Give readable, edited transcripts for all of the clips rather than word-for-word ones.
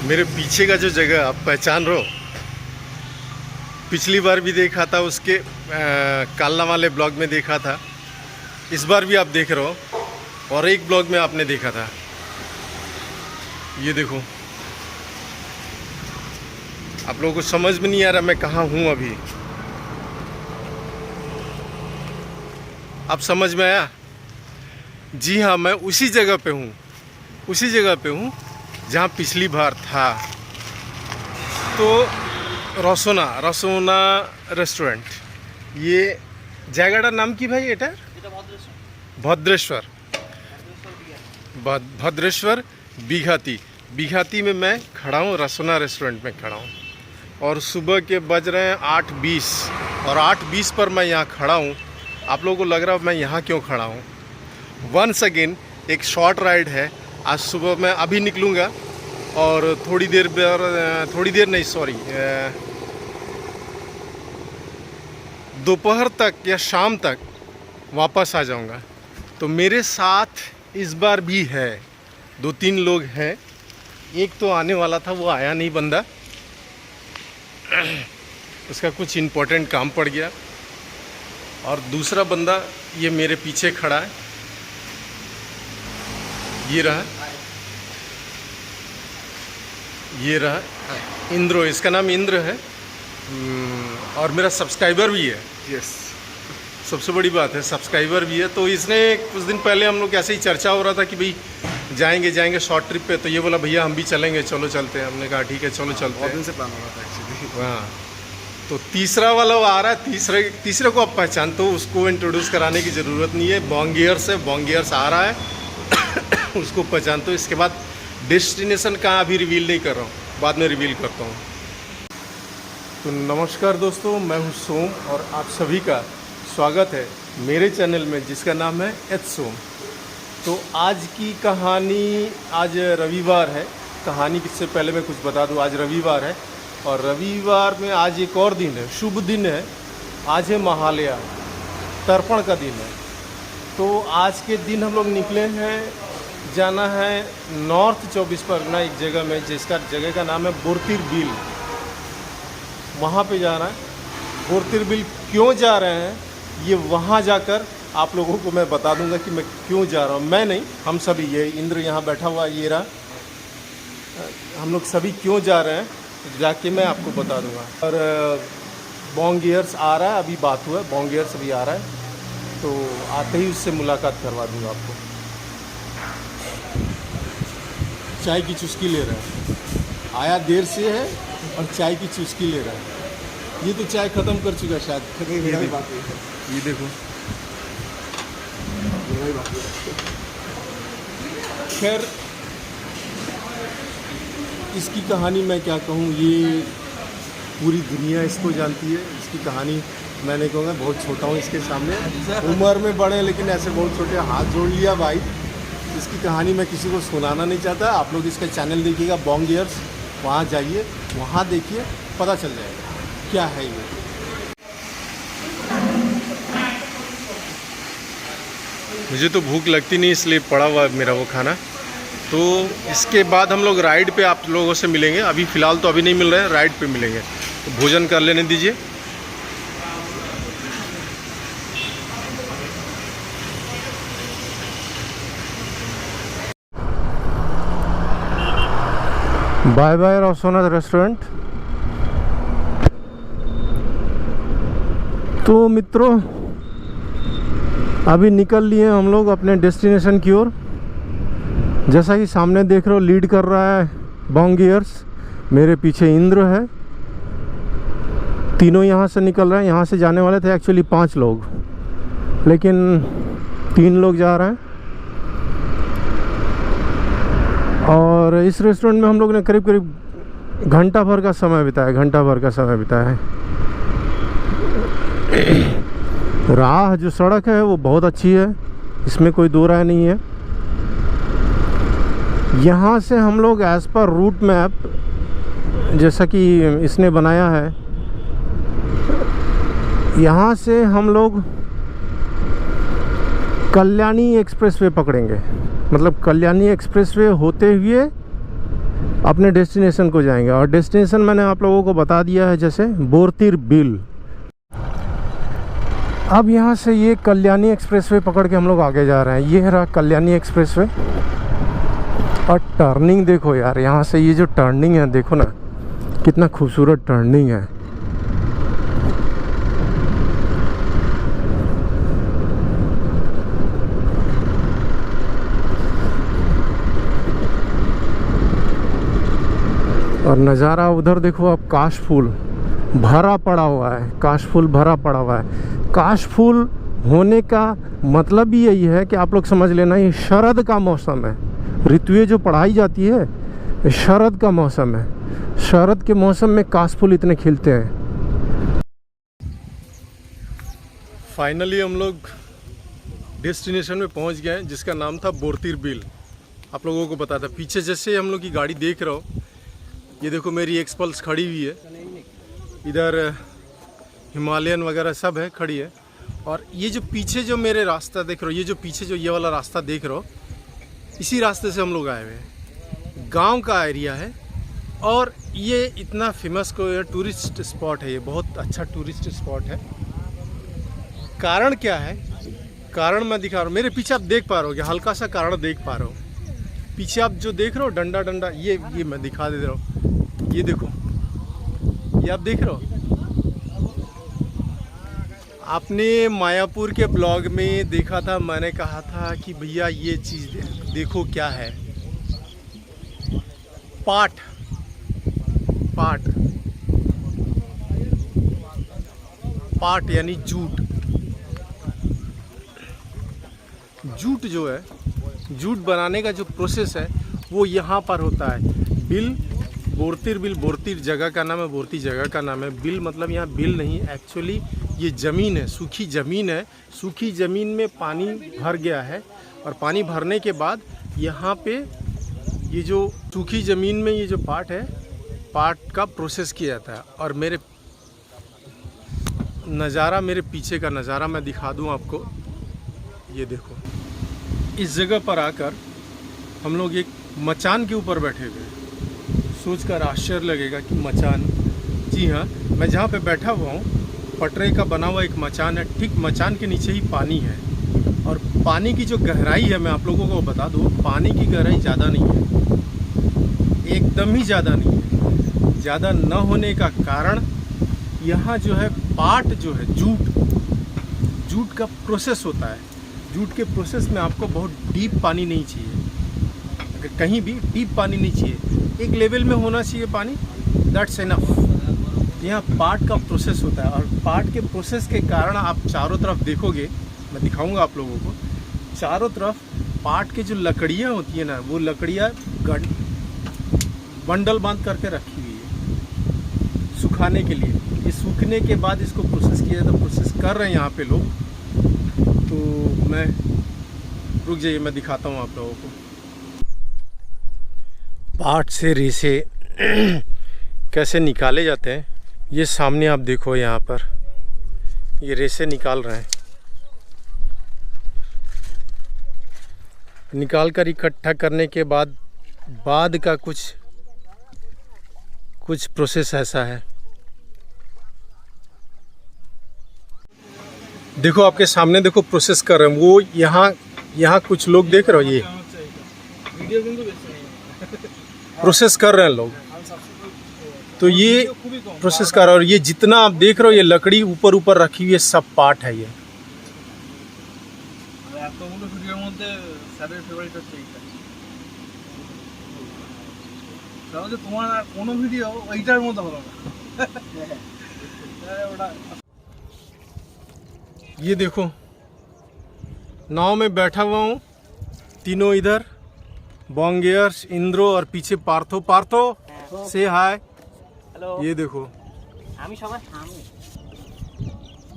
मेरे पीछे का जो जगह आप पहचान रहे हो, पिछली बार भी देखा था, उसके कालना वाले ब्लॉग में देखा था, इस बार भी आप देख रहे हो, और एक ब्लॉग में आपने देखा था। ये देखो, आप लोगों को समझ में नहीं आ रहा मैं कहाँ हूँ अभी। आप समझ में आया? जी हाँ, मैं उसी जगह पे हूँ, उसी जगह पे हूँ जहाँ पिछली बार था। तो रसोना रेस्टोरेंट, ये जगह नाम की भाई एटा भद्रेश्वर बिघाती में मैं खड़ा हूँ, रसोना रेस्टोरेंट में खड़ा हूँ। और सुबह के बज रहे हैं 8:20 और 8:20 पर मैं यहाँ खड़ा हूँ। आप लोगों को लग रहा है मैं यहाँ क्यों खड़ा हूँ? वंस अगेन एक शॉर्ट राइड है। आज सुबह मैं अभी निकलूँगा और थोड़ी देर नहीं, सॉरी, दोपहर तक या शाम तक वापस आ जाऊँगा। तो मेरे साथ इस बार भी है 2-3 लोग हैं। एक तो आने वाला था, वो आया नहीं बंदा, उसका कुछ इम्पोर्टेंट काम पड़ गया। और दूसरा बंदा ये मेरे पीछे खड़ा है, ये रहा इंद्रो, इसका नाम इंद्र है और मेरा सब्सक्राइबर भी है। यस, सबसे बड़ी बात है सब्सक्राइबर भी है। तो इसने कुछ दिन पहले हम लोग ऐसे ही चर्चा हो रहा था कि भाई जाएंगे शॉर्ट ट्रिप पे, तो ये बोला भैया हम भी चलेंगे, चलो चलते हैं। हमने कहा ठीक है चलो चलते हैं। दिन से प्लान हो रहा था एक्चुअली। हाँ, तो तीसरा वाला वो आ रहा है। तीसरे को आप पहचानते हो, उसको इंट्रोड्यूस कराने की ज़रूरत नहीं है। बॉन्गियर्स है, बॉन्गियर्स आ रहा है उसको पहचानते हो। इसके बाद डेस्टिनेशन कहाँ अभी रिवील नहीं कर रहा हूँ, बाद में रिवील करता हूँ। तो नमस्कार दोस्तों, मैं हूँ सोम और आप सभी का स्वागत है मेरे चैनल में जिसका नाम है एच सोम। तो आज की कहानी, आज रविवार है। कहानी किससे पहले मैं कुछ बता दूँ, आज रविवार है और रविवार में आज एक और दिन है, शुभ दिन है। आज है महालया, तर्पण का दिन है। तो आज के दिन हम लोग निकले हैं, जाना है नॉर्थ 24 परगना एक जगह में, जिसका जगह का नाम है बोरतिरबिल। वहाँ पे जा रहा है। बोरतिरबिल क्यों जा रहे हैं ये वहाँ जाकर आप लोगों को मैं बता दूंगा कि मैं क्यों जा रहा हूँ। मैं नहीं, हम सभी, ये इंद्र यहाँ बैठा हुआ ये रहा, हम लोग सभी क्यों जा रहे हैं जाके मैं आपको बता दूंगा। और बॉन्गियर्स आ रहा है, अभी बात हुआ है, बॉन्गियर्स अभी आ रहा है, तो आते ही उससे मुलाकात करवा दूंगा आपको। चाय की चुस्की ले रहा है, आया देर से है और चाय की चुस्की ले रहा है। ये तो चाय ख़त्म कर चुका है शायद। ये देखो, खैर इसकी कहानी मैं क्या कहूँ, ये पूरी दुनिया इसको जानती है। इसकी कहानी मैं नहीं कहूँगा, बहुत छोटा हूँ इसके सामने, उम्र में बड़े लेकिन ऐसे बहुत छोटे। हाथ जोड़ लिया भाई। इसकी कहानी मैं किसी को सुनाना नहीं चाहता। आप लोग इसका चैनल देखिएगा, बॉन्गियर्स, वहाँ जाइए, वहाँ देखिए, पता चल जाएगा क्या है ये। मुझे तो भूख लगती नहीं, इसलिए पड़ा हुआ मेरा वो खाना। तो इसके बाद हम लोग राइड पे आप लोगों से मिलेंगे। अभी फ़िलहाल तो अभी नहीं मिल रहे हैं, राइड पे मिलेंगे। तो भोजन कर लेने दीजिए। Bye bye Rasona restaurant. तो मित्रों, अभी निकल लिए हम लोग अपने डेस्टिनेशन की ओर। जैसा कि सामने देख रहे हो, लीड कर रहा है बॉन्गियर्स, मेरे पीछे इंद्र है। तीनों यहाँ से निकल रहे हैं। यहाँ से जाने वाले थे एक्चुअली 5 लोग, लेकिन 3 लोग जा रहे हैं। और इस रेस्टोरेंट में हम लोग ने करीब घंटा भर का समय बिताया है। राह जो सड़क है वो बहुत अच्छी है, इसमें कोई दो राय नहीं है। यहाँ से हम लोग एज़ पर रूट मैप, जैसा कि इसने बनाया है, यहाँ से हम लोग कल्याणी एक्सप्रेसवे पकड़ेंगे। मतलब कल्याणी एक्सप्रेसवे होते हुए अपने डेस्टिनेशन को जाएंगे। और डेस्टिनेशन मैंने आप लोगों को बता दिया है, जैसे बोरतिर बिल। अब यहाँ से ये कल्याणी एक्सप्रेसवे पकड़ के हम लोग आगे जा रहे हैं। ये रहा कल्याणी एक्सप्रेसवे। और टर्निंग देखो यार, यहाँ से ये जो टर्निंग है देखो ना, कितना खूबसूरत टर्निंग है। और नज़ारा उधर देखो आप, काशफूल भरा पड़ा हुआ है, काशफूल भरा पड़ा हुआ है। काशफूल होने का मतलब ही यही है कि आप लोग समझ लेना, ये शरद का मौसम है। ऋतुएं जो पढ़ाई जाती है, ये शरद का मौसम है। शरद के मौसम में काशफूल इतने खिलते हैं। फाइनली हम लोग डेस्टिनेशन में पहुंच गए हैं, जिसका नाम था बोरतिर बिल। आप लोगों को पता था। पीछे जैसे हम लोग की गाड़ी देख रहे हो, ये देखो मेरी एक्सपल्स खड़ी हुई है, इधर हिमालयन वगैरह सब है खड़ी है। और ये जो पीछे जो मेरे रास्ता देख रहे हो, ये जो पीछे जो ये वाला रास्ता देख रहे हो, इसी रास्ते से हम लोग आए हुए हैं। गांव का एरिया है और ये इतना फेमस कोई टूरिस्ट स्पॉट है। ये बहुत अच्छा टूरिस्ट स्पॉट है। कारण क्या है, कारण मैं दिखा रहा हूँ। मेरे पीछे आप देख पा रहे हो, हल्का सा कारण देख पा रहे हो। पीछे आप जो देख रहे हो डंडा डंडा, ये मैं दिखा दे रहा हूँ। ये देखो, ये आप देख रहे हो। आपने मायापुर के ब्लॉग में देखा था, मैंने कहा था कि भैया ये चीज़ देखो क्या है। पाट पाट पाट यानी जूट। जूट जो है, जूट बनाने का जो प्रोसेस है वो यहाँ पर होता है। बिल, बोरतिर बिल, बोरतिर जगह का नाम है, बोरती जगह का नाम है। बिल मतलब यहाँ बिल नहीं, एक्चुअली ये ज़मीन है, सूखी ज़मीन है। सूखी ज़मीन में पानी भर गया है और पानी भरने के बाद यहाँ पे ये जो सूखी ज़मीन में ये जो पाट है, पाट का प्रोसेस किया जाता है। और मेरे नज़ारा, मेरे पीछे का नज़ारा मैं दिखा दूँ आपको। ये देखो, इस जगह पर आकर हम लोग एक मचान के ऊपर बैठे हुए हैं। सोचकर आश्चर्य लगेगा कि मचान, जी हाँ, मैं जहाँ पे बैठा हुआ हूँ पटरे का बना हुआ एक मचान है। ठीक मचान के नीचे ही पानी है। और पानी की जो गहराई है, मैं आप लोगों को बता दूँ, पानी की गहराई ज़्यादा नहीं है, एकदम ही ज़्यादा नहीं है। ज़्यादा न होने का कारण यहाँ जो है पाट जो है, जूट का प्रोसेस होता है। जूट के प्रोसेस में आपको बहुत डीप पानी नहीं चाहिए। अगर कहीं भी डीप पानी नहीं चाहिए, एक लेवल में होना चाहिए पानी, दैट्स इनफ। यहाँ पाट का प्रोसेस होता है। और पाट के प्रोसेस के कारण आप चारों तरफ देखोगे, मैं दिखाऊंगा आप लोगों को, चारों तरफ पाट के जो लकड़ियाँ होती है ना, वो लकड़ियाँ बंडल बांध करके रखी हुई है सुखाने के लिए। ये सूखने के बाद इसको प्रोसेस किया जाता है। प्रोसेस कर रहे हैं यहाँ पे लोग। तो मैं, रुक जाइए, मैं दिखाता हूँ आप लोगों को। पाट से रेसे कैसे निकाले जाते हैं, ये सामने आप देखो। यहाँ पर ये रेसे निकाल रहे हैं। निकाल कर इकट्ठा करने के बाद का कुछ प्रोसेस ऐसा है। देखो आपके सामने, देखो प्रोसेस कर रहे हैं वो। यहाँ कुछ लोग देख रहे हो, ये प्रोसेस कर रहे हैं लोग। तो ये प्रोसेस कर रहा है। और ये जितना आप देख रहे हो, ये लकड़ी ऊपर रखी हुई है, सब पाट है। ये ये देखो, नाव में बैठा हुआ हूँ, तीनों इधर बॉन्गेयर्स, इंद्रो और पीछे पार्थो से हाय। हेलो। ये देखो,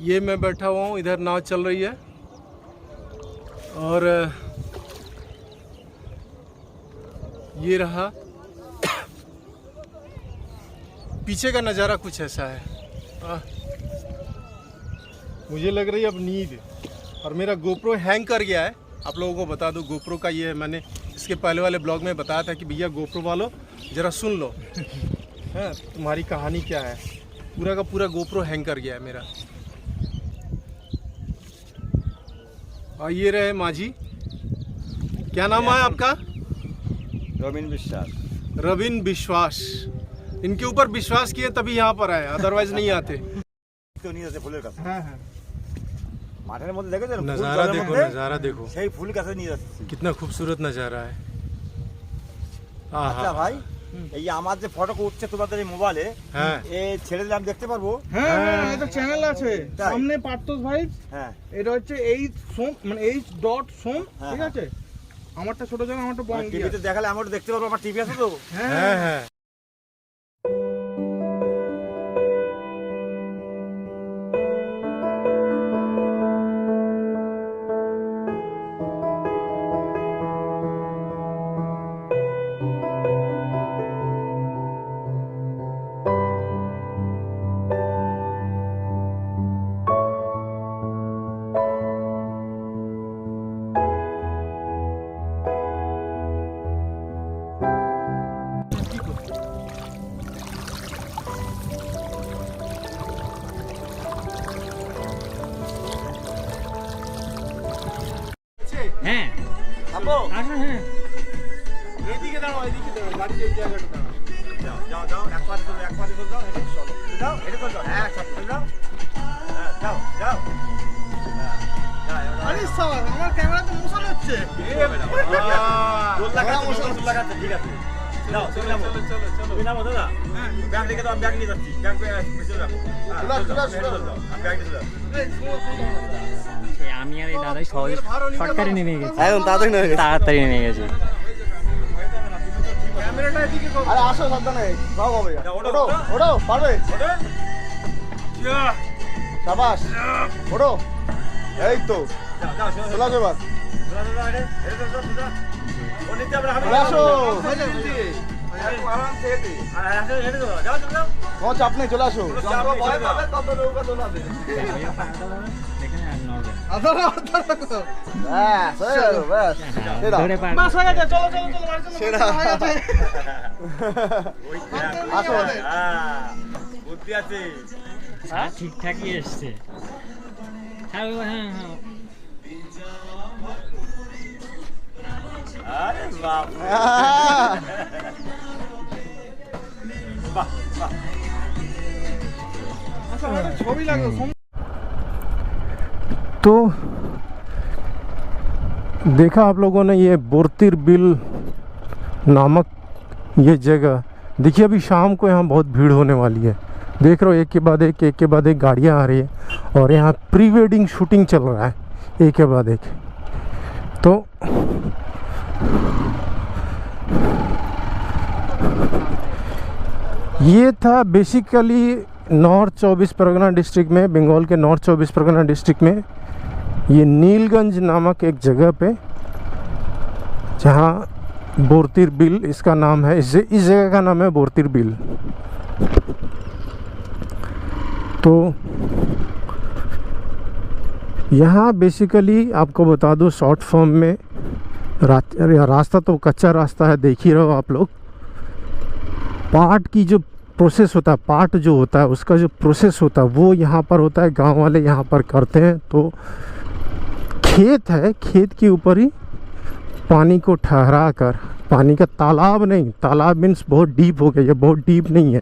ये मैं बैठा हुआ हूँ, इधर नाव चल रही है। और ये रहा पीछे का नज़ारा, कुछ ऐसा है। मुझे लग रही है अब नींद। और मेरा गोप्रो हैंग कर गया है। आप लोगों को बता दूं, गोप्रो का ये है, मैंने इसके पहले वाले ब्लॉग में बताया था कि भैया गोप्रो वालों जरा सुन लो। है तुम्हारी कहानी क्या है? पूरा का पूरा गोप्रो हैंग कर गया है मेरा। और ये रहे माझी, क्या नाम है आपका? रवीन विश्वास। रवीन विश्वास। इनके ऊपर विश्वास किए तभी यहाँ पर आए, अदरवाइज नहीं आते। तो नहीं आते फूलेर काছে। हाँ हाँ। মাঠের মধ্যে দেখো नज़ारा देखो, नज़ारा देखो, সেই ফুল কাছে নিয়ে যাচ্ছে। कितना खूबसूरत नज़ारा है। আচ্ছা ভাই, এই আমার যে ফটো উঠছে তোমাদের এই মোবাইলে, হ্যাঁ এই ছেড়ে দিলে আমি দেখতে পারবো? হ্যাঁ হ্যাঁ, এটা চ্যানেল আছে সামনে পার্থস ভাই। হ্যাঁ এটা হচ্ছে সোম, মানে h.som, ঠিক আছে? আমারটা ছোট জায়গা, আমারটা বড়। টিভিতে দেখালে আমি ওটা দেখতে পারবো, আমার টিভি আছে তো। হ্যাঁ হ্যাঁ। হ্যাঁ থামবো? আসুন। হ্যাঁ এইদিকে দাঁড়াও, এইদিকে দাঁড়াও, গাড়ি এই জায়গাটা দাঁড়াও। যাও যাও যাও, একবার চলো, একবার চলো, যাও, হেঁটে চলো, যাও, হেঁটে চলো, হ্যাঁ চলো, যাও, হ্যাঁ যাও যাও। আরে স্যার, আমার ক্যামেরাতে মোশন হচ্ছে। দোল লাগাচ্ছে, ঠিক আছে। যাও, তুমি নামো, তুমি নামো দাদা। ব্যাগ রেখে দাও, আমি ব্যাগ নিয়ে যাচ্ছি, ব্যাগ পিছনে রাখো। আমি ব্যাগ নিয়ে যাবো। আমি আর এই দাদাই সহজে শর্টকাটে নেমে গেছি, একদম তাড়াতাড়ি নেমে গেছি। ক্যামেরাটা এদিকে করো। আরে আসো, সাবধানে, সব হবে। ওঠো ওঠো, পারবে? শাবাশ, ওঠো। এই তো চলে আসো এবার, চলে আসো, কোনো চাপ নেই, চলে আসো। ধরে পার বাস হয়ে গেছে, চলো চলো চলো, বাড়ির জন্য হয়ে গেছে। আসো, বুদ্ধি আছে। হ্যাঁ ঠিকঠাকই এসছে। হ্যাঁ হ্যাঁ হ্যাঁ আরে বাপ, বাহ বাহ। আচ্ছা, একটা ছবি লাগবে। तो देखा आप लोगों ने ये बोरतिर बिल नामक ये जगह। देखिए अभी शाम को यहाँ बहुत भीड़ होने वाली है। देख रहे हो, एक के बाद एक गाड़ियाँ आ रही है और यहाँ प्री वेडिंग शूटिंग चल रहा है, एक के बाद एक। तो ये था बेसिकली नॉर्थ 24 परगना डिस्ट्रिक्ट में, बंगाल के नॉर्थ 24 परगना डिस्ट्रिक्ट में ये नीलगंज नामक एक जगह पे, जहाँ बोरतिर बिल इसका नाम है। इस जगह का नाम है बोरतिर बिल। तो यहाँ बेसिकली आपको बता दो शॉर्ट फॉर्म में, रास्ता तो कच्चा रास्ता है, देख ही रहो आप लोग। पार्ट की जो प्रोसेस होता है, पार्ट जो होता है उसका जो प्रोसेस होता है वो यहाँ पर होता है, गांव वाले यहाँ पर करते हैं। तो खेत है, खेत के ऊपर ही पानी को ठहरा कर, पानी का तालाब नहीं, तालाब मीन्स बहुत डीप हो गया, ये बहुत डीप नहीं है।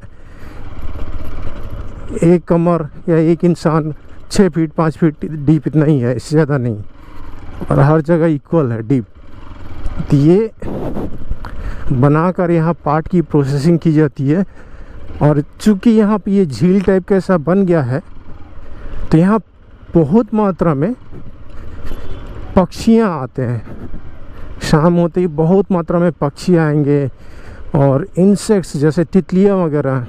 एक कमर या एक इंसान 6 फीट 5 फीट डीप इतना ही है, इससे ज़्यादा नहीं, और हर जगह इक्वल है डीप। तो ये बनाकर यहाँ पार्ट की प्रोसेसिंग की जाती है। और चूँकि यहाँ पे ये झील टाइप का ऐसा बन गया है, तो यहाँ बहुत मात्रा में पक्षियाँ आते हैं। शाम होते ही बहुत मात्रा में पक्षी आएंगे और इंसेक्ट्स जैसे तितलियाँ वगैरह।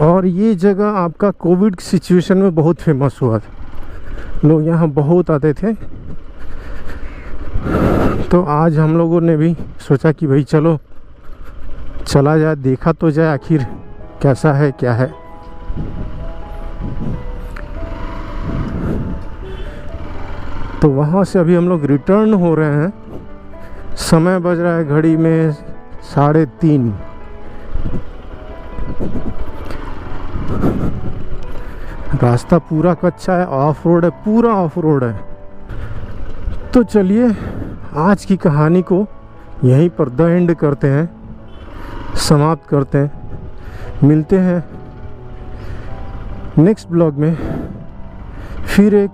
और ये जगह आपका कोविड सिचुएशन में बहुत फेमस हुआ था, लोग यहाँ बहुत आते थे। तो आज हम लोगों ने भी सोचा कि भाई चलो चला जाए, देखा तो जाए आखिर कैसा है क्या है। तो वहाँ से अभी हम लोग रिटर्न हो रहे हैं। समय बज रहा है घड़ी में 3:30। रास्ता पूरा कच्चा है, ऑफ रोड है, पूरा ऑफ रोड है। तो चलिए आज की कहानी को यहीं पर द एंड करते हैं, समाप्त करते हैं। मिलते हैं नेक्स्ट ब्लॉग में, फिर एक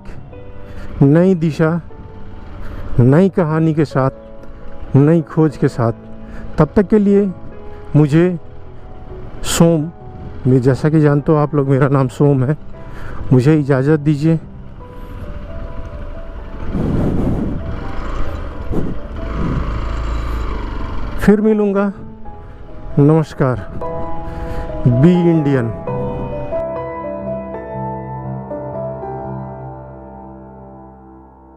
नई दिशा, नई कहानी के साथ, नई खोज के साथ। तब तक के लिए मुझे सोम, मैं जैसा कि जानते हो आप लोग, मेरा नाम सोम है, मुझे इजाज़त दीजिए। फिर मिलूँगा। नमस्कार। Be Indian.